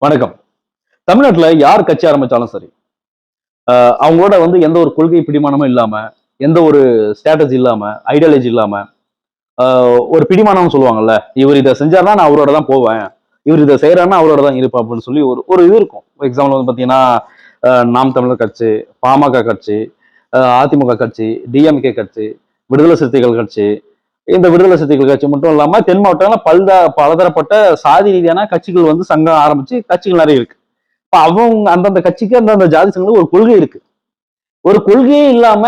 வணக்கம். தமிழ்நாட்டுல யார் கட்சி ஆரம்பிச்சாலும் சரி, அவங்களோட எந்த ஒரு கொள்கை பிடிமானமும் இல்லாம, எந்த ஒரு ஸ்ட்ராட்டஜி இல்லாம, ஐடியாலஜி இல்லாம, அ ஒரு பிடிமானம்னு சொல்லுவாங்கல்ல. இவர் இத செஞ்சாருன்னா நான் அவரோட தான் போவேன். இவர் இத செய்றாருன்னா அவரோட தான் இருப்பேன் அப்படின்னு சொல்லி ஒரு ஒரு இது இருக்கும். எக்ஸாம்பிள் பார்த்தீங்கன்னா, நாம் தமிழர் கட்சி, பாமக கட்சி, அதிமுக கட்சி, டிஎம்கே கட்சி, விடுதலை சிறுத்தைகள் கட்சி. இந்த விடுதலை சிறுத்தைகள் கட்சி மட்டும் இல்லாம தென் மாவட்டங்கள்ல பலதரப்பட்ட சாதி ரீதியான கட்சிகள் சங்கம் ஆரம்பிச்சு கட்சிகள் நிறைய இருக்கு. இப்ப அவங்க அந்தந்த கட்சிக்கு அந்தந்த ஜாதி சங்கங்களுக்கு ஒரு கொள்கை இருக்கு. ஒரு கொள்கையே இல்லாம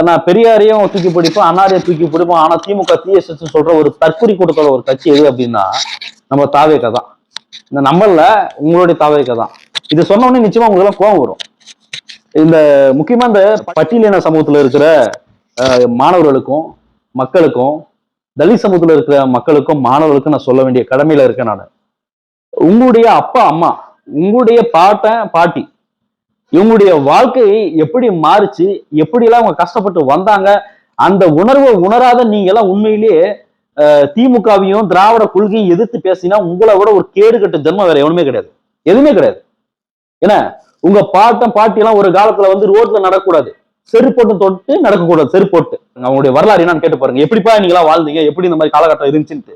நான் பெரியாரையும் தூக்கி பிடிப்பேன், அண்ணாரையும் தூக்கி பிடிப்போம். ஆனா திமுக டிஎஸ்எஸ் சொல்ற ஒரு தற்குறி கூட்டத்தோட ஒரு கட்சி எது அப்படின்னா நம்ம தாவேக தான். இந்த நம்மள உங்களுடைய தாவேக தான். இது சொன்ன உடனே நிச்சயமா உங்களுக்கு எல்லாம் கோபம் வரும். இந்த முக்கியமா இந்த பட்டியலின சமூகத்துல இருக்கிற மாணவர்களுக்கும் மக்களுக்கும் தலித் சமூகத்துல இருக்கிற மக்களுக்கும் மாணவர்களுக்கும் நான் சொல்ல வேண்டிய கடமையில இருக்கேன் நான். உங்களுடைய அப்பா அம்மா, உங்களுடைய பாட்டன் பாட்டி, இவங்களுடைய வாழ்க்கை எப்படி மாறுச்சு, எப்படி எல்லாம் அவங்க கஷ்டப்பட்டு வந்தாங்க, அந்த உணர்வை உணராத நீங்க எல்லாம் உண்மையிலேயே திமுகவையும் திராவிட கொள்கையும் எதிர்த்து பேசினா உங்களை விட ஒரு கேடு கட்ட ஜென்மம் வேற எவனுமே கிடையாது. எதுவுமே கிடையாது. ஏன்னா உங்க பாட்டன் பாட்டி எல்லாம் ஒரு காலத்துல ரோட்ல நடக்கக்கூடாது, செருப்போட்டு தொட்டு நடக்கக்கூடாது, செருப்போட்டு. அவங்களுடைய வரலாறு என்னன்னு கேட்டு பாருங்க. எப்படிப்பா நீங்க எல்லாம் வாழ்ந்தீங்க, எப்படி இந்த மாதிரி காலகட்டம் இருந்துச்சுன்னு.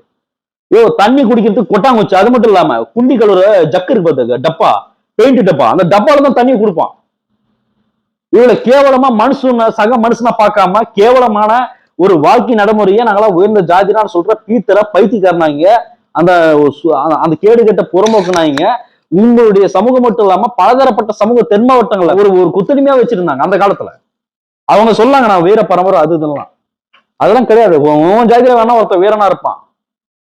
தண்ணி குடிக்கிறதுக்கு கொட்டாங்குச்சு, அது மட்டும் இல்லாம குண்டி கழுவுற ஜக்கு இருக்கு பாத்துக்க, டப்பா, பெயிண்ட் டப்பா, அந்த டப்பால தான் தண்ணியை கொடுப்பான். இவ்வளவு கேவலமா சக மனுஷனை பார்க்காம கேவலமான ஒரு வாழ்க்கை நடைமுறையை நாங்களாம் உயர்ந்த ஜாதிரான்னு சொல்ற பீத்தர பைத்தியக்காரனாங்க, அந்த அந்த கேடு கெட்ட புறம்போக்குனாங்க. உங்களுடைய சமூகம் மட்டும் இல்லாம பலதரப்பட்ட சமூக தென் மாவட்டங்கள்ல ஒரு ஒரு குத்தடிமையா வச்சிருந்தாங்க அந்த காலத்துல. அவங்க சொல்லாங்க நான் வீர பரம்பரை அது இதெல்லாம். அதெல்லாம் கிடையாது. உன் ஜாதியில வேணா ஒருத்தர் வீரனா இருப்பான்,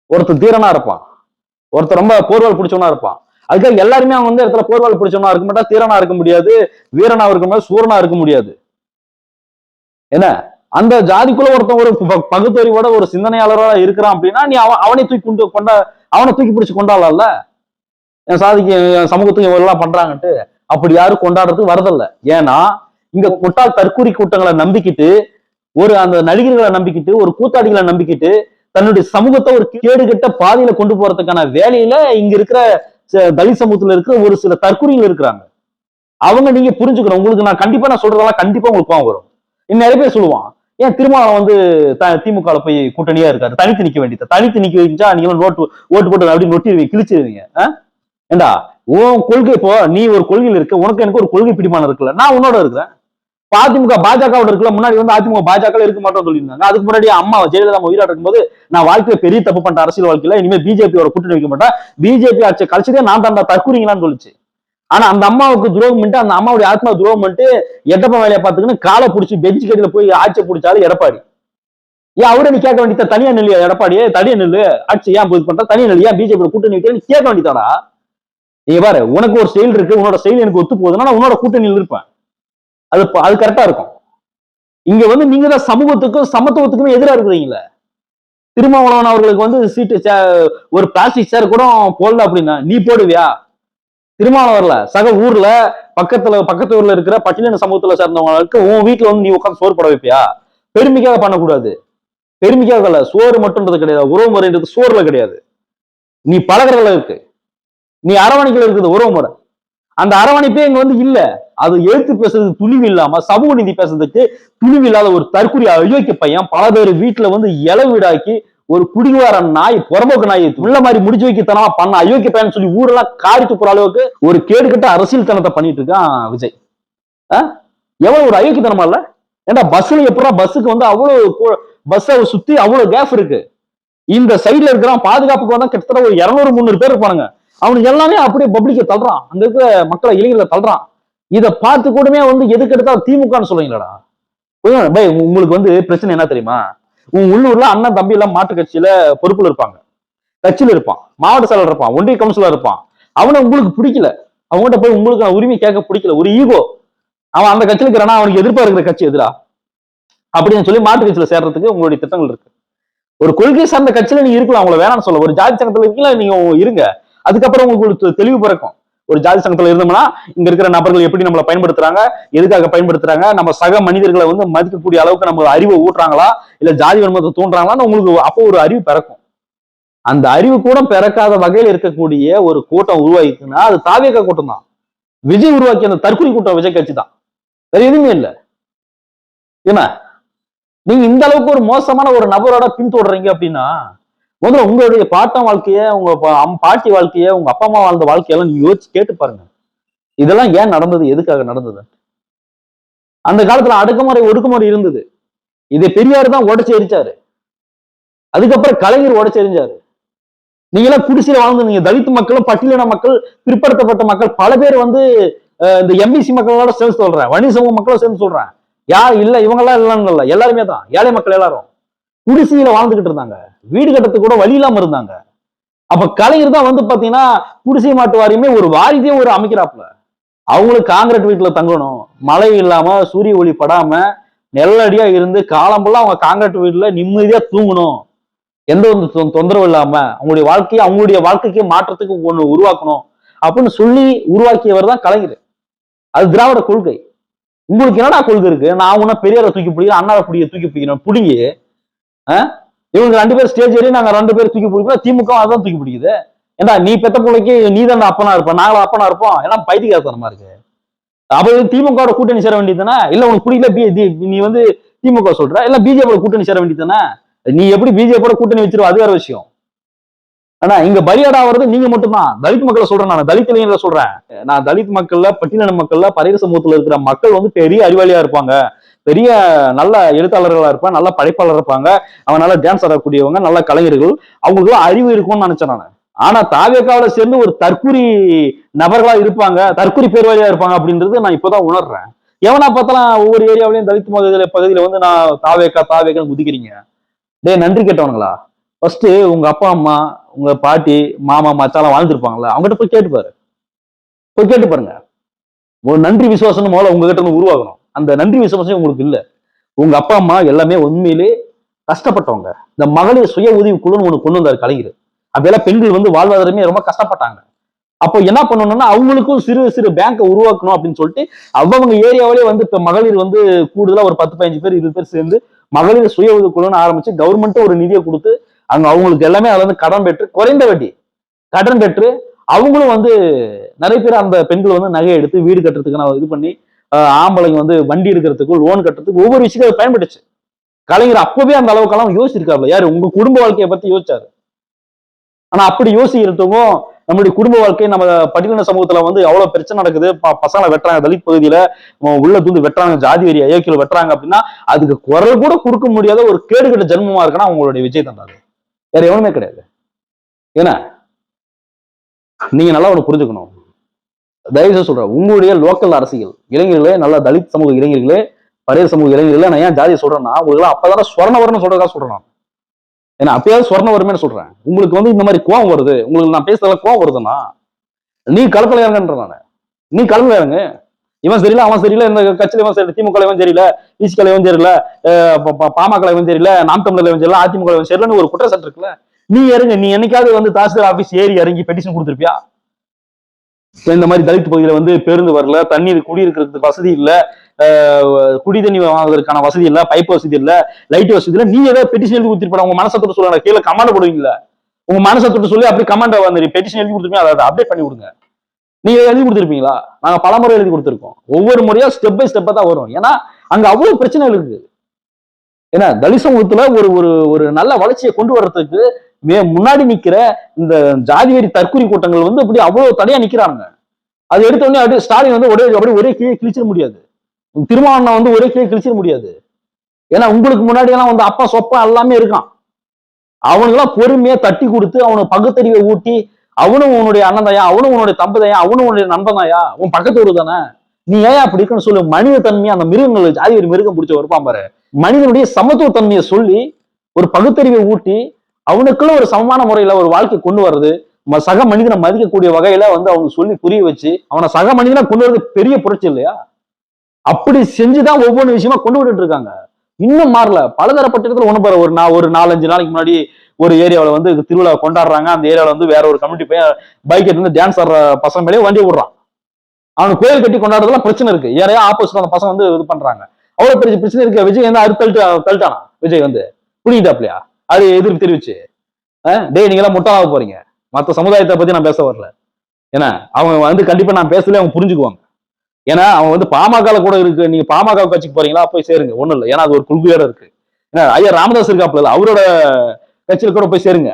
ஒருத்தர் தீரனா இருப்பான், ஒருத்தர் ரொம்ப போர்வால் பிடிச்சவனா இருப்பான். அதுக்காக எல்லாருமே அவங்க இடத்துல போர்வால் பிடிச்சவனா இருக்க மாட்டா, தீரனா இருக்க முடியாது, வீரனா இருக்க முடியாது, சூரனா இருக்க முடியாது. என்ன அந்த ஜாதிக்குள்ள ஒருத்தன் ஒரு பகுத்தறிவோட ஒரு சிந்தனையாளரோட இருக்கிறான் அப்படின்னா நீ அவனை தூக்கி அவனை தூக்கி பிடிச்சு கொண்டாடலாம்ல. என் சாதிக்கு என் சமூகத்துக்கு இவெல்லாம் பண்றாங்கன்ட்டு அப்படி யாரும் கொண்டாடுறதுக்கு வரதில்ல. ஏன்னா இங்க முட்டாள் தற்கூரி கூட்டங்களை நம்பிக்கிட்டு, ஒரு அந்த நடிகர்களை நம்பிக்கிட்டு, ஒரு கூத்தாடிகளை நம்பிக்கிட்டு தன்னுடைய சமூகத்தை ஒரு கேடுகட்ட பாதையில கொண்டு போறதுக்கான வேலையில இங்க இருக்கிற தலித் சமூகத்துல இருக்கிற ஒரு சில தற்கொலைகள் இருக்கிறாங்க. அவங்க நீங்க புரிஞ்சுக்கணும். உங்களுக்கு நான் கண்டிப்பா நான் சொல்றதெல்லாம் கண்டிப்பா உங்களுக்கு கோவம் வரும். இன்னும் நிறைய பேர் சொல்லுவான், ஏன் திருமாவளவன் திமுக போய் கூட்டணியா இருக்காரு, தனித்து நிக்க வேண்டியது. தனித்து நிக்க வச்சா நீங்க ஓட்டு போட்டு அப்படி நொட்டி கிழிச்சிருவீங்க. ஏண்டா உன் கொள்கை, இப்போ நீ ஒரு கொள்கையில் இருக்க, உனக்கு எனக்கு ஒரு கொள்கை பிடிமானம் இருக்குல்ல, நான் உன்னோட இருக்கிறேன். அதிமுக பாஜகவோட இருக்குல்ல, முன்னாடி அதிமுக பாஜக இருக்க மாட்டோம் சொல்லியிருந்தாங்க. அதுக்கு முன்னாடி அம்மா ஜெயலலிதா உயிரோட இருக்கும்போது நான் வாழ்க்கையில பெரிய தப்பு பண்ணிட்ட அரசியல் வாழ்க்கையில இனிமேல் பிஜேபியோட கூட்டணி வைக்க மாட்டேன், பிஜேபி ஆட்சி கழிச்சதே நான் தான் தற்கூறீங்களான்னு சொல்லிச்சு. ஆனா அந்த அம்மாவுக்கு துரோகம் பண்ணிட்டு, அந்த அம்மாவுடைய ஆத்மா துரோகம் பண்ணிட்டு எட்டப்ப வேலையை பார்த்துக்கின்னு காலை பிடிச்சி பெஞ்சு கட்டில போய் ஆட்சியை பிடிச்சாலும் எடப்பாடி. ஏன் அவரை நீ கேட்க வேண்டியது, தனியா நெல்லியா எடப்பாடியே, தனியா நெல்லு ஆட்சி ஏன் இது பண்ற, தனியா நெல் ஏன் பிஜேபி கூட்டணி வைக்கிறேன்னு கேட்க வேண்டியதாடா. நீ பாரு, உனக்கு ஒரு ஸ்டைல் இருக்கு, உன்னோட ஸ்டைல் எனக்கு ஒத்து போகுதுன்னா நான் உன்னோட கூட்டணியில் இருப்பேன். அது கரெக்டா இருக்கும். இங்க நீங்க தான் சமூகத்துக்கும் சமத்துவத்துக்கும் எதிராக இருக்கிறீங்களே. திருமாவளவன் அவர்களுக்கு சீட்டு ஒரு பிளாஸ்டிக் சேர் கூட போடல அப்படின்னா நீ போடுவியா? திருமாவளவன்ல சக ஊர்ல பக்கத்து ஊர்ல இருக்கிற பட்டியலின சமூகத்துல சேர்ந்தவங்களுக்கு உன் வீட்டுல நீ உட்காந்து சோறு போட வைப்பியா? பெருமைக்காக பண்ணக்கூடாது. பெருமைக்காக இல்ல, சோறு மட்டும்ன்றது கிடையாது, உறவு முறைன்றது சோறுல கிடையாது. நீ பழகிறதுல இருக்கு, நீ அரவணைக்கல இருக்குது உறவு முறை. அந்த அரவணைப்பே இங்க இல்ல. அது எழுத்து பேசுறது துணிவு இல்லாம, சமூக நீதி பேசுறதுக்கு துணிவு இல்லாத ஒரு தற்கொலை அயோக்கிய பையன் பல பேர் வீட்டுல இளவீடாக்கி ஒரு குடிகார நாய், புறம்போக்கு நாய் உள்ள மாதிரி முடிச்சு வைக்கத்தனமா பண்ண அயோக்கிய பையன் சொல்லி ஊரெல்லாம் காரித்து போற அளவுக்கு ஒரு கேடுகட்ட அரசியல் தனத்தை பண்ணிட்டு இருக்கான் விஜய். எவ்வளவு ஒரு அயோக்கியத்தனமா இல்ல? ஏன்னா பஸ்ல எப்படா பஸ்ஸுக்கு அவ்வளவு பஸ் சுத்தி அவ்வளவு கேப் இருக்கு. இந்த சைட்ல இருக்கிறான் பாதுகாப்புக்கு கிட்டத்தட்ட ஒரு 200-300 பேர் இருப்பானுங்க. அவனுக்கு எல்லாமே அப்படியே பப்ளிக்க தள்ளுறான், அங்க இருக்கிற மக்களை இளைஞர்களை தள்ளுறான். இதை பார்த்து கூடமே எதுக்கு எடுத்தாலும் திமுகன்னு சொல்லுவீங்களா? உங்களுக்கு பிரச்சனை என்ன தெரியுமா? உன் உள்ளூர்ல அண்ணன் தம்பி எல்லாம் மாற்று கட்சியில பொறுப்புல இருப்பாங்க, கட்சியில இருப்பான், மாவட்ட செயலர் இருப்பான், ஒன்றிய கவுன்சிலர் இருப்பான். அவனை உங்களுக்கு பிடிக்கல, அவங்ககிட்ட போய் உங்களுக்கு உரிமை கேட்க பிடிக்கல, ஒரு ஈகோ. அவன் அந்த கட்சியில இருக்கிறானா அவனுக்கு எதிர்ப்பா இருக்கிற கட்சி எதிரா அப்படின்னு சொல்லி மாற்று கட்சியில சேர்றதுக்கு உங்களுடைய திட்டங்கள் இருக்கு. ஒரு கொள்கை சார்ந்த கட்சியில நீங்க இருக்கலாம், அவங்கள வேணாம்னு சொல்ல. ஒரு ஜாதி சங்கத்துல இருக்கீங்களா, நீங்க இருங்க. அதுக்கப்புறம் உங்களுக்கு தெளிவு பிறக்கும். ஒரு ஜாதி சங்கத்துல இருந்தோம்னா இங்க இருக்கிற நபர்கள் எப்படி நம்மளை பயன்படுத்துறாங்க, எதுக்காக பயன்படுத்துறாங்க, நம்ம சக மனிதர்களை மதிக்கக்கூடிய அளவுக்கு நம்ம அறிவை ஊட்டுறாங்களா, இல்ல ஜாதி வன்மத்தை தூண்டுறாங்களான்னு உங்களுக்கு அப்போ ஒரு அறிவு பிறக்கும். அந்த அறிவு கூட பிறக்காத வகையில் இருக்கக்கூடிய ஒரு கூட்டம் உருவாக்கினா அது தாவேக கூட்டம் தான். விஜய் உருவாக்கிய அந்த தற்கொலை கூட்டம் விஜய் கட்சி தான், வேற எதுவுமே இல்லை. ஏன்னா நீங்க இந்த அளவுக்கு ஒரு மோசமான ஒரு நபரோட பின்தொடர்றீங்க அப்படின்னா முதல்ல உங்களுடைய பாட்டம் வாழ்க்கைய, உங்க பாட்டி வாழ்க்கைய, உங்க அப்பா அம்மா வாழ்ந்த வாழ்க்கையெல்லாம் நீங்க யோசிச்சு கேட்டு பாருங்க. இதெல்லாம் ஏன் நடந்தது, எதுக்காக நடந்தது? அந்த காலத்துல அடக்குமுறை ஒடுக்குமுறை இருந்தது. இதை பெரியார் தான் உடைச்சு எரிச்சாரு. அதுக்கப்புறம் கலைஞர் உடைச்சு எரிஞ்சாரு. நீங்க எல்லாம் குடிசையில வாழ்ந்து தலித் மக்களும் பட்டியலின மக்கள் பிற்படுத்தப்பட்ட மக்கள் பல பேர் வந்து இந்த எம்பிசி மக்களோட சேர்ந்து சொல்றேன், வன்னிய சமூக மக்களோட சேர்ந்து சொல்றேன். யார் இல்ல இவங்க எல்லாம் இல்லைன்னு இல்ல, எல்லாருமே தான் ஏழை மக்கள் எல்லாரும் குடிசையில வாழ்ந்துகிட்டு இருந்தாங்க. வீடு கட்டத்துக்கு கூட வழி இல்லாம இருந்தாங்க. அப்ப கலைஞர் தான் வந்து பாத்தீங்கன்னா குடிசை மாட்டு வாரியமே ஒரு வாரியம் ஒரு அமைக்கிறாப்புல. அவங்களுக்கு காங்கிரீட் வீட்டுல தங்கணும், மழை இல்லாம சூரிய ஒளி படாம நெல்லடியா இருந்து காலம்பெல்லாம் அவங்க காங்கிரீட் வீட்டுல நிம்மதியா தூங்கணும், எந்த ஒரு தொந்தரவு இல்லாம அவங்களுடைய வாழ்க்கைக்கு மாற்றத்துக்கு ஒண்ணு உருவாக்கணும் அப்படின்னு சொல்லி உருவாக்கியவர் தான் கலைஞர். அது திராவிட கொள்கை. உங்களுக்கு என்னடா கொள்கை இருக்கு? நான் உன்ன பெரியாரை தூக்கி பிடிக்கிறேன், அண்ணாவை தூக்கி பிடிக்கிறேன், பிடிங்கி இவங்க 2 பேர் ஸ்டேஜ் ஏறி நாங்க 2 பேர் தூக்கி பிடிக்கிறோம், திமுக அதான் தூக்கி பிடிக்குது. ஏண்டா நீ பெத்த பிள்ளைக்கு நீ தான் அப்பனா இருப்ப, நாங்களும் அப்பனா இருப்போம், ஏன்னா பைத்தியக்காரத்தனமா இருக்கு. அப்ப திமுக கூட்டணி சேர வேண்டியதுதானே? இல்ல உனக்கு பிடிக்கல நீ வந்து திமுக சொல்ற, இல்ல பிஜேபி கூட்டணி சேர வேண்டியதுதானே? நீ எப்படி பிஜேபி கூட்டணி வச்சிருவ அது வேற விஷயம். ஆனா இங்க பலியாடா வர்றது நீங்க மட்டும்தான். தலித் மக்களை சொல்றேன், நான் தலித் இளைஞர்களை சொல்றேன். நான் தலித் மக்கள்ல பட்டியலின மக்கள்ல பரையர் சமூகத்துல இருக்கிற மக்கள் வந்து பெரிய அறிவாளியா இருப்பாங்க, பெரிய நல்ல எழுத்தாளர்களா இருப்பாங்க, நல்ல படைப்பாளர் இருப்பாங்க, அவங்க நல்ல டான்ஸ் ஆடக்கூடியவங்க, நல்ல கலைஞர்கள், அவங்களுக்கு அறிவு இருக்கும்னு நினைச்சேன் நான். ஆனா தாவேக்காவில சேர்ந்து ஒரு தற்கூரி நபர்களா இருப்பாங்க, தற்கூரி பேர்வாளியா இருப்பாங்க அப்படின்றது நான் இப்பதான் உணர்றேன். எவனா பார்த்தாலும் ஒவ்வொரு ஏரியாவிலையும் தலித் பகுதியில வந்து நான் தாவேக்கா குதிக்கிறீங்க. டேய் நன்றி கேட்டவனுங்களா, ஃபர்ஸ்ட் உங்க அப்பா அம்மா, உங்க பாட்டி, மாமா, மச்சாலாம் வாழ்ந்துருப்பாங்களா, அவங்ககிட்ட போய் கேட்டு பாருங்க. ஒரு நன்றி விசுவாசம் முதல்ல உங்ககிட்ட இருந்து உருவாகணும். அந்த நன்றி விசுவாசம் உங்களுக்கு இல்ல. உங்க அப்பா அம்மா எல்லாமே உண்மையிலே கஷ்டப்பட்டவங்க. இந்த மகளிர் சுய உதவி குழுன்னு ஒண்ணு கொண்டு வந்தார் கலைஞர். அப்பெல்லாம் பெண்கள் வந்து வாழ்வாதாரமே ரொம்ப கஷ்டப்பட்டாங்க. அப்போ என்ன பண்ணணும்னா அவங்களுக்கும் சிறு சிறு பேங்கை உருவாக்கணும் அப்படின்னு சொல்லிட்டு அவங்க ஏரியாவிலே வந்து இப்ப மகளிர் வந்து கூடுதலா ஒரு 10-15 பேர் 20 பேர் சேர்ந்து மகளிர் சுய உதவி குழுன்னு ஆரம்பிச்சு கவர்மெண்ட்டும் ஒரு நிதியை கொடுத்து அவங்களுக்கு எல்லாமே அதுல இருந்து கடன் பெற்று, குறைந்த வட்டி கடன் பெற்று, அவங்களும் வந்து நிறைய பேர் அந்த பெண்கள் வந்து நகை எடுத்து வீடு கட்டுறதுக்கு நான் இது பண்ணி, ஆம்பளைங்க வந்து வண்டி எடுக்கிறதுக்கு லோன் கட்டுறதுக்கு ஒவ்வொரு விஷயத்தையும் பயன்பட்டுச்சு. கலைஞர் அப்பவே அந்த அளவுக்கெல்லாம் யோசிச்சிருக்காரு. யாரு உங்க குடும்ப வாழ்க்கையை பத்தி யோசிச்சாரு. ஆனா அப்படி யோசிக்கிறதுக்கும் நம்மளுடைய குடும்ப வாழ்க்கை நம்ம பட்டியலின சமூகத்துல வந்து எவ்வளவு பிரச்சனை நடக்குது, பசங்களை வெட்டுறாங்க, தலித் பகுதியில உள்ள தூந்து வெட்டுறாங்க, ஜாதி வெறி அயோக்கியில் வெட்டுறாங்க அப்படின்னா அதுக்கு குரல் கூட கொடுக்க முடியாத ஒரு கேடுகட்ட ஜென்மமா இருக்குன்னா உங்களுடைய விஜய் தான். வேற எவனுமே கிடையாது. ஏன்னா நீங்க நல்லா ஒண்ணு புரிஞ்சுக்கணும். தயவுசெய்து சொல்றேன், உங்களுடைய லோக்கல் அரசியல் இளைஞர்களே, நல்ல தலித் சமூக இளைஞர்களே, பரையர் சமூக இளைஞர்களே, நான் ஏன் ஜாதியை சொல்றேன்னா உங்களுக்கு அப்பதானே சொர்ணவர்னு சொல்றதா சொல்றேன் நான். ஏன்னா அப்பயாவது சொர்ண வருமேன்னு சொல்றேன். உங்களுக்கு வந்து இந்த மாதிரி கோவம் வருது, உங்களுக்கு நான் பேசுறதுல கோவம் வருதுன்னா நீ களத்துல இறங்கன்ற நானு. நீ களத்துல இறங்க. இவன் சரியில்லை, அவன் சரியில்லை, இந்த கட்சியில இவன் சரி, திமுக இவன் சரியில்லை, இசிக இவன் சரியில்லை, பாமக இவன் சரியில்லை, நாம் தமிழர் இவன் சரியில்லை, அதிமுக இவன் சரியில்லைன்னு ஒரு குற்றச்சாட்டு இருக்குல்ல, நீ இறங்க. நீ என்னைக்காவது வந்து தாசில்தார் ஆபீஸ் ஏறி இறங்கி பெட்டிஷன் கொடுத்துருப்பியா? இந்த மாதிரி தலித் பகுதியில வந்து பேருந்து வரல, தண்ணீர் குடியிருக்கிறதுக்கு வசதி இல்ல, குடி தண்ணி வாங்குவதற்கான வசதி இல்ல, பைப் வசதி இல்ல, லைட் வசதி இல்ல, நீ ஏதாவது பெட்டிஷன் எழுதி கொடுத்துருப்பா? உங்க மனசை தொட்டு சொல்லுங்க, கீழே கமாண்ட் போடுவீங்களா? உங்க மனசை தொட்டு சொல்லி அப்படி கமாண்ட் வந்து பெட்டிஷன் எழுதி கொடுத்துருப்பீங்க, அதை அப்டேட் பண்ணி விடுங்க. நீங்க எழுதி கொடுத்துருப்பீங்களா? நாங்க பல முறை எழுதி கொடுத்துருக்கோம். ஒவ்வொரு முறையா ஸ்டெப் பை ஸ்டெப்பா தான் வரும். ஏன்னா அங்க அவ்வளவு பிரச்சனைகள் இருக்கு. ஏன்னா தலித் சமூகத்துல ஒரு ஒரு ஒரு நல்ல வளர்ச்சியை கொண்டு வர்றதுக்கு முன்னாடி நிக்கிற இந்த ஜாதி வெறி தற்கொலை கூட்டங்கள் வந்து அப்படி அவ்வளவு தடையா நிக்கிறாங்க. அது எடுத்த உடனே அப்படியே ஸ்டாலின் வந்து ஒரே கீழே கிழிச்சிட முடியாது, திருமாவளவன் வந்து ஒரே கீழே கிழிச்சிட முடியாது. ஏன்னா உங்களுக்கு முன்னாடி எல்லாம் வந்து அப்பா சொப்பா எல்லாமே இருக்கான். அவனுக்கெல்லாம் பொறுமையா தட்டி கொடுத்து அவனை பகுத்தறிவை ஊட்டி, அவனும் உன்னுடைய அண்ணன் தாயா, அவனும் உன்னுடைய தம்பதையா, அவனும் உன்னுடைய நண்பன் தாயா, உன் பக்கத்து ஊரு தானே, நீ ஏன் அப்படி இருக்குன்னு சொல்லு. மனித தன்மையை அந்த மிருகங்கள் ஜாதி ஒரு மிருகம் பிடிச்ச வருப்பான் பாரு, மனிதனுடைய சமத்துவ தன்மையை சொல்லி ஒரு பகுத்தறிவை ஊட்டி அவனுக்குள்ள ஒரு சமமான முறையில ஒரு வாழ்க்கை கொண்டு வர்றது, சக மனிதனை மதிக்கக்கூடிய வகையில வந்து அவங்க சொல்லி புரிய வச்சு அவனை சக மனிதனா கொண்டு வரது பெரிய புரட்சி இல்லையா? அப்படி செஞ்சுதான் ஒவ்வொரு விஷயமா கொண்டு விட்டு இருக்காங்க. இன்னும் மாறல. பலதரப்பட்ட இடத்துல ஒண்ணு பாரு, ஒரு 4-5 நாளைக்கு முன்னாடி ஒரு ஏரியாவில் வந்து திருவிழா கொண்டாடுறாங்க. அந்த ஏரியாவில் வந்து வேற ஒரு கமிட்டி போய் பைக் எடுத்து டான்ஸ் ஆடுற பசங்க மேலேயே வண்டி விடுறான். அவனுக்கு கோயில் கட்டி கொண்டாடுறதுலாம் பிரச்சனை இருக்கு. யாரையா ஆப்போசிட் அந்த பசங்க வந்து இது பண்றாங்க. அவ்வளவு பெரிய பிரச்சனை இருக்கு. விஜய் வந்து தள்ளிட்டானா? விஜய் வந்து புரியுதாப்லையா? அது எதிர்ப்பு தெரிவிச்சு டேய் நீங்க எல்லாம் முட்டாளாக போறீங்க. மத்த சமுதாயத்தை பத்தி நான் பேச வரல. ஏன்னா அவங்க வந்து கண்டிப்பா நான் பேசல அவங்க புரிஞ்சுக்குவாங்க. ஏன்னா அவன் வந்து பாமக கூட இருக்கு. நீங்க பாமக கட்சிக்கு போறீங்களா போய் சேருங்க, ஒண்ணும் இல்லை. ஏன்னா அது ஒரு கொள்கையோட இருக்கு. ஏன்னா ஐயா ராமதாஸ் இருக்காப்புல அவரோட கட்சியில கூட போய் சேருங்க.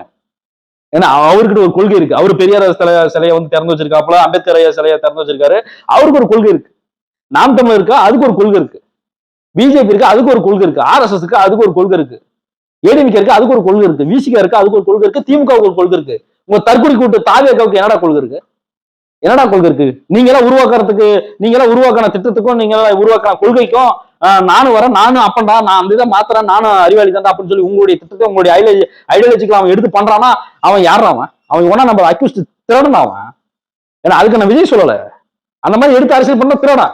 ஏன்னா அவர்கிட்ட ஒரு கொள்கை இருக்கு. அவரு பெரியார் சிலையை வந்து திறந்து வச்சிருக்காப்புல, அம்பேத்கர் ஐயா சிலையை திறந்து வச்சிருக்காரு. அவருக்கு ஒரு கொள்கை இருக்கு. நாம் தமிழர் இருக்கா, அதுக்கு ஒரு கொள்கை இருக்கு. பிஜேபி இருக்கு, அதுக்கு ஒரு கொள்கை இருக்கு. ஆர்எஸ்எஸ் இருக்கு, அதுக்கு ஒரு கொள்கை இருக்கு. ஏடிஎம்கே இருக்கு, அதுக்கு ஒரு கொள்கை இருக்கு. விசிகா இருக்கு, அதுக்கு ஒரு கொள்கை இருக்கு. திமுகவுக்கு ஒரு கொள்கை இருக்கு. உங்க தற்கொலை கூட்டு தாவேக்காவுக்கு என்னடா கொள்கை இருக்கு? என்னடா கொள்கை இருக்கு? நீங்க எல்லாம் உருவாக்குறதுக்கு, நீங்க எல்லாம் உருவாக்கின திட்டத்துக்கும், நீங்க எல்லாம் உருவாக்கின கொள்கைக்கும் நானும் வரேன், நானும் அப்பண்டா, நான் அந்த இதை மாத்துறேன், நானும் அறிவாளி தான்டா அப்படின்னு சொல்லி உங்களுடைய திட்டத்தை, உங்களுடைய ஐடியாலஜிக்கு அவன் எடுத்து பண்றானா அவன் யாரா அவன் ஒன்னா நம்ம அக்யூஸ்ட் திருடனா அவன். ஏன்னா அதுக்கு நான் விஜய் சொல்லல. அந்த மாதிரி எடுத்து அரசியல் பண்ண திருடா.